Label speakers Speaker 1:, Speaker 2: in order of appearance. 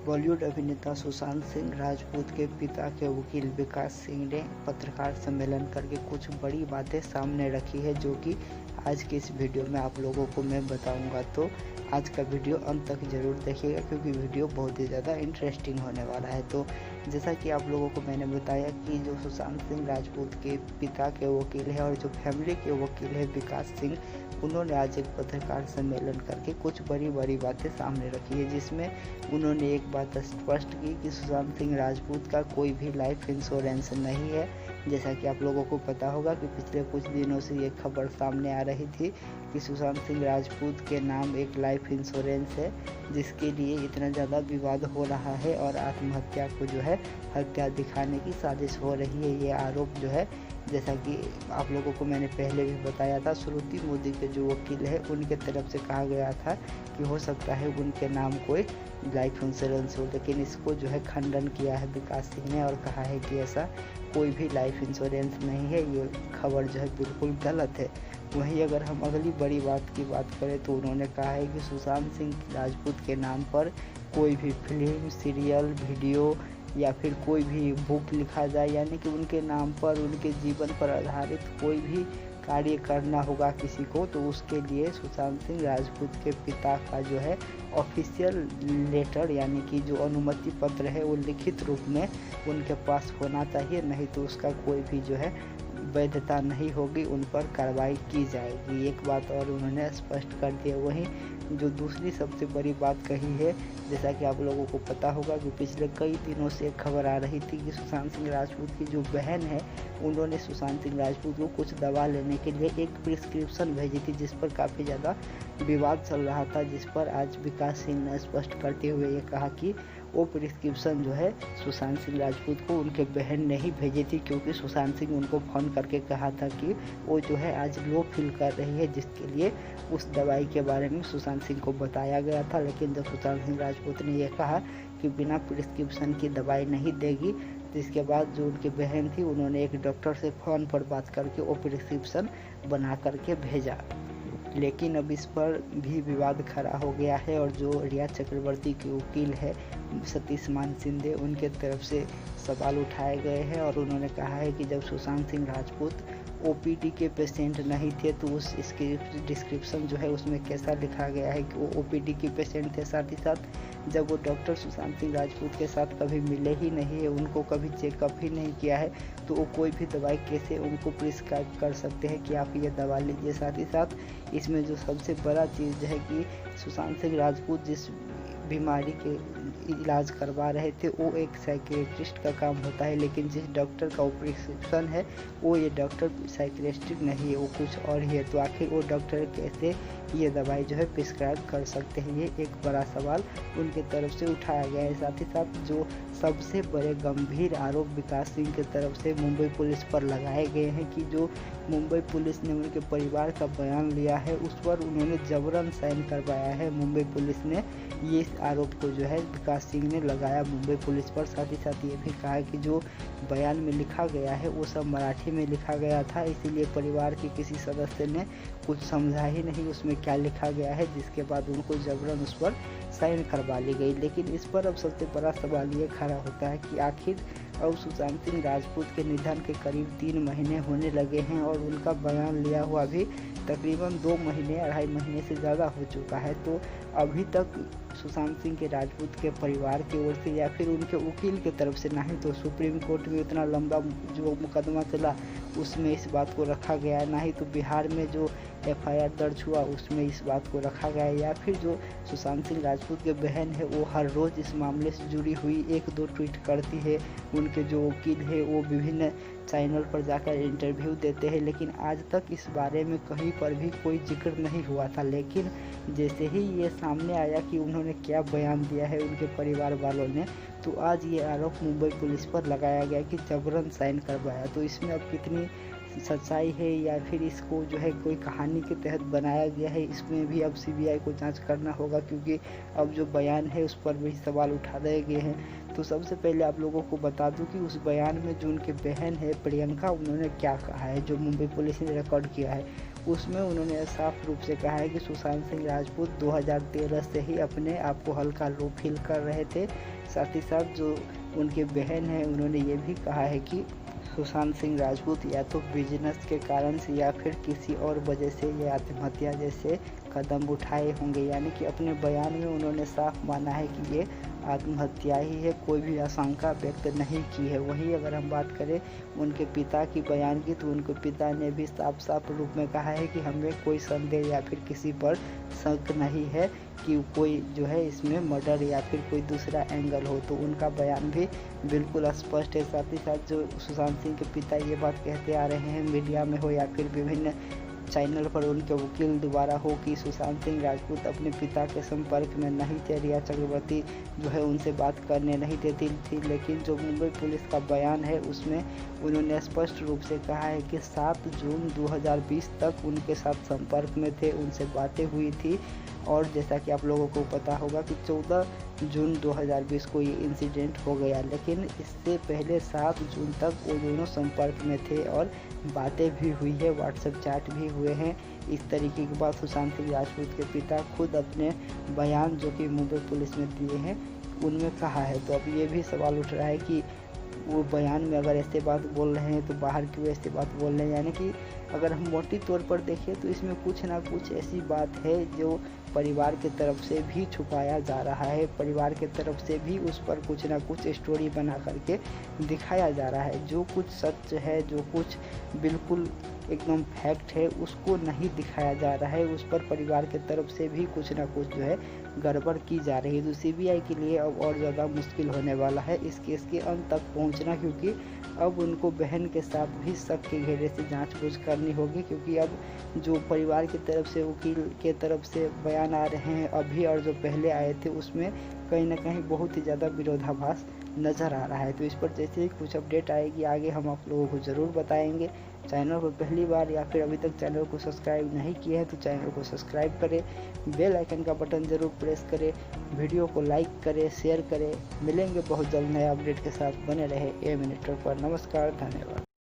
Speaker 1: बॉलीवुड अभिनेता सुशांत सिंह राजपूत के पिता के वकील विकास सिंह ने पत्रकार सम्मेलन करके कुछ बड़ी बातें सामने रखी है, जो कि आज के इस वीडियो में आप लोगों को मैं बताऊंगा। तो आज का वीडियो अंत तक जरूर देखिएगा, क्योंकि वीडियो बहुत ही ज़्यादा इंटरेस्टिंग होने वाला है। तो जैसा कि आप लोगों को मैंने बताया कि जो सुशांत सिंह राजपूत के पिता के वकील है और जो फैमिली के वकील है विकास सिंह, उन्होंने आज एक पत्रकार सम्मेलन करके कुछ बड़ी बातें सामने रखी है, जिसमें उन्होंने एक बात स्पष्ट की कि सुशांत सिंह राजपूत का कोई भी लाइफ इंश्योरेंस नहीं है। जैसा कि आप लोगों को पता होगा कि पिछले कुछ दिनों से ये खबर सामने आ रही थी कि सुशांत सिंह राजपूत के नाम एक लाइफ इंश्योरेंस है, जिसके लिए इतना ज़्यादा विवाद हो रहा है और आत्महत्या को जो है हत्या दिखाने की साजिश हो रही है। ये आरोप जो है, जैसा कि आप लोगों को मैंने पहले भी बताया था, श्रुति मोदी के जो वकील है उनके तरफ से कहा गया था कि हो सकता है उनके नाम कोई लाइफ इंश्योरेंस हो, लेकिन इसको जो है खंडन किया है विकास सिंह ने और कहा है कि ऐसा कोई भी लाइफ इंश्योरेंस नहीं है, ये खबर जो है बिल्कुल गलत है। वहीं अगर हम अगली बड़ी बात की बात करें तो उन्होंने कहा है कि सुशांत सिंह राजपूत के नाम पर कोई भी फिल्म, सीरियल, वीडियो या फिर कोई भी बुक लिखा जाए, यानी कि उनके नाम पर, उनके जीवन पर आधारित कोई भी कार्य करना होगा किसी को, तो उसके लिए सुशांत सिंह राजपूत के पिता का जो है ऑफिशियल लेटर, यानी कि जो अनुमति पत्र है वो लिखित रूप में उनके पास होना चाहिए, नहीं तो उसका कोई भी जो है वैधता नहीं होगी, उन पर कार्रवाई की जाएगी। एक बात और उन्होंने स्पष्ट कर दिया। वहीं जो दूसरी सबसे बड़ी बात कही है, जैसा कि आप लोगों को पता होगा कि पिछले कई दिनों से खबर आ रही थी कि सुशांत सिंह राजपूत की जो बहन है, उन्होंने सुशांत सिंह राजपूत को कुछ दवा लेने के लिए एक प्रिस्क्रिप्शन भेजी थी, जिस पर काफ़ी ज़्यादा विवाद चल रहा था, जिस पर आज विकास सिंह ने स्पष्ट करते हुए ये कहा कि वो प्रिस्क्रिप्शन जो है सुशांत सिंह राजपूत को उनके बहन ने ही भेजी थी, क्योंकि सुशांत सिंह उनको फ़ोन करके कहा था कि वो जो है आज लो फील कर रही है, जिसके लिए उस दवाई के बारे में सुशांत सिंह को बताया गया था। लेकिन जब सुशांत सिंह राजपूत ने यह कहा कि बिना प्रिस्क्रिप्शन की दवाई नहीं देगी, तो इसके बाद जो उनकी बहन थी उन्होंने एक डॉक्टर से फ़ोन पर बात करके वो प्रिस्क्रिप्शन बना करके भेजा। लेकिन अब इस पर भी विवाद खड़ा हो गया है और जो रिया चक्रवर्ती के वकील है सतीश मान सिंधे, उनके तरफ से सवाल उठाए गए हैं और उन्होंने कहा है कि जब सुशांत सिंह राजपूत ओपीडी के पेशेंट नहीं थे तो इसके डिस्क्रिप्शन जो है उसमें कैसा लिखा गया है कि वो ओपीडी के पेशेंट थे। साथ ही साथ जब वो डॉक्टर सुशांत सिंह राजपूत के साथ कभी मिले ही नहीं है, उनको कभी चेकअप ही नहीं किया है, तो वो कोई भी दवाई कैसे उनको प्रिस्क्राइब कर सकते हैं कि आप ये दवा लीजिए। साथ ही साथ इसमें जो सबसे बड़ा चीज़ है कि सुशांत सिंह राजपूत जिस बीमारी के इलाज करवा रहे थे वो एक साइकियाट्रिस्ट का काम होता है, लेकिन जिस डॉक्टर का प्रिस्क्रिप्शन है वो ये डॉक्टर साइकियाट्रिस्ट नहीं है, वो कुछ और ही है। तो आखिर वो डॉक्टर कैसे ये दवाई जो है प्रिस्क्राइब कर सकते हैं, ये एक बड़ा सवाल उनके तरफ से उठाया गया है। साथ ही साथ जो सबसे बड़े गंभीर आरोप विकास सिंह की तरफ से मुंबई पुलिस पर लगाए गए हैं कि जो मुंबई पुलिस ने उनके परिवार का बयान लिया है उस पर उन्होंने जबरन साइन करवाया है मुंबई पुलिस ने। ये इस आरोप को जो है विकास सिंह ने लगाया मुंबई पुलिस पर। साथ ही साथ ये भी कहा कि जो बयान में लिखा गया है वो सब मराठी में लिखा गया था, इसीलिए परिवार के किसी सदस्य ने कुछ समझा ही नहीं उसमें क्या लिखा गया है, जिसके बाद उनको जबरन उस पर साइन करवा ली गई। लेकिन इस पर अब सबसे बड़ा सवाल ये खड़ा होता है कि आखिर अब सुशांत सिंह राजपूत के निधन के करीब 3 महीने होने लगे हैं और उनका बयान लिया हुआ भी तकरीबन 2 महीने, 2.5 महीने से ज़्यादा हो चुका है। तो अभी तक सुशांत सिंह के राजपूत के परिवार की ओर से या फिर उनके वकील की तरफ से, नहीं तो सुप्रीम कोर्ट में इतना लंबा जो मुकदमा चला उसमें इस बात को रखा गया, ना ही तो बिहार में जो एफआईआर दर्ज हुआ उसमें इस बात को रखा गया, या फिर जो सुशांत सिंह राजपूत के बहन है वो हर रोज़ इस मामले से जुड़ी हुई 1-2 ट्वीट करती है, उनके जो वकील है वो विभिन्न चैनल पर जाकर इंटरव्यू देते हैं, लेकिन आज तक इस बारे में कहीं पर भी कोई जिक्र नहीं हुआ था। लेकिन जैसे ही ये सामने आया कि उन्होंने क्या बयान दिया है उनके परिवार वालों ने, तो आज ये आरोप मुंबई पुलिस पर लगाया गया कि जबरन साइन करवाया। तो इसमें अब कितनी सच्चाई है या फिर इसको जो है कोई कहानी के तहत बनाया गया है, इसमें भी अब सीबीआई को जांच करना होगा, क्योंकि अब जो बयान है उस पर भी सवाल उठा दिए गए हैं। तो सबसे पहले आप लोगों को बता दूं कि उस बयान में जो उनके बहन है प्रियंका, उन्होंने क्या कहा है, जो मुंबई पुलिस ने रिकॉर्ड किया है, उसमें उन्होंने साफ रूप से कहा है कि सुशांत सिंह राजपूत 2013 से ही अपने आप को हल्का लो फील कर रहे थे। साथ ही साथ जो उनके बहन है उन्होंने ये भी कहा है कि सुशांत सिंह राजपूत या तो बिजनेस के कारण से या फिर किसी और वजह से ये आत्महत्या जैसे कदम उठाए होंगे। यानी कि अपने बयान में उन्होंने साफ माना है कि ये आत्महत्या ही है, कोई भी आशंका व्यक्त नहीं की है। वहीं अगर हम बात करें उनके पिता की बयान की, तो उनके पिता ने भी साफ साफ रूप में कहा है कि हमें कोई संदेह या फिर किसी पर शक नहीं है कि कोई जो है इसमें मर्डर या फिर कोई दूसरा एंगल हो। तो उनका बयान भी बिल्कुल स्पष्ट है। साथ ही साथ जो सुशांत सिंह के पिता ये बात कहते आ रहे हैं मीडिया में हो या फिर विभिन्न चैनल पर उनके वकील द्वारा हो कि सुशांत सिंह राजपूत अपने पिता के संपर्क में नहीं थे, रिया चक्रवर्ती जो है उनसे बात करने नहीं देती थी, लेकिन जो मुंबई पुलिस का बयान है उसमें उन्होंने स्पष्ट रूप से कहा है कि 7 जून 2020 तक उनके साथ संपर्क में थे, उनसे बातें हुई थी। और जैसा कि आप लोगों को पता होगा कि 14 जून 2020 को ये इंसिडेंट हो गया, लेकिन इससे पहले 7 जून तक वो दोनों संपर्क में थे और बातें भी हुई है, व्हाट्सएप चैट भी हुए हैं। इस तरीके की बात सुशांत सिंह राजपूत के पिता खुद अपने बयान जो कि मुंबई पुलिस में दिए हैं उनमें कहा है। तो अब ये भी सवाल उठ रहा है कि वो बयान में अगर ऐसे बात बोल रहे हैं तो बाहर क्यों ऐसे बात बोल रहे हैं। यानी कि अगर हम मोटी तौर पर देखें तो इसमें कुछ ना कुछ ऐसी बात है जो परिवार की तरफ से भी छुपाया जा रहा है, परिवार की तरफ से भी उस पर कुछ ना कुछ स्टोरी बना करके दिखाया जा रहा है। जो कुछ सच है, जो कुछ बिल्कुल एकदम फैक्ट है, उसको नहीं दिखाया जा रहा है, उस पर परिवार की तरफ से भी कुछ ना कुछ जो है गड़बड़ की जा रही है। तो सीबीआई के लिए अब और ज़्यादा मुश्किल होने वाला है इस केस के अंत तक पहुंचना, क्योंकि अब उनको बहन के साथ भी शक के घेरे से जांच-बूझ करनी होगी, क्योंकि अब जो परिवार की तरफ से, वकील के तरफ से बयान आ रहे हैं अभी और जो पहले आए थे उसमें कहीं ना कहीं बहुत ही ज़्यादा विरोधाभास नज़र आ रहा है। तो इस पर जैसे ही कुछ अपडेट आएगी आगे हम आप लोगों को ज़रूर बताएंगे। चैनल को पहली बार या फिर अभी तक चैनल को सब्सक्राइब नहीं किया है तो चैनल को सब्सक्राइब करें, बेल आइकन का बटन ज़रूर प्रेस करें, वीडियो को लाइक करें, शेयर करें। मिलेंगे बहुत जल्द नए अपडेट के साथ, बने रहे ए मिनट पर। नमस्कार, धन्यवाद।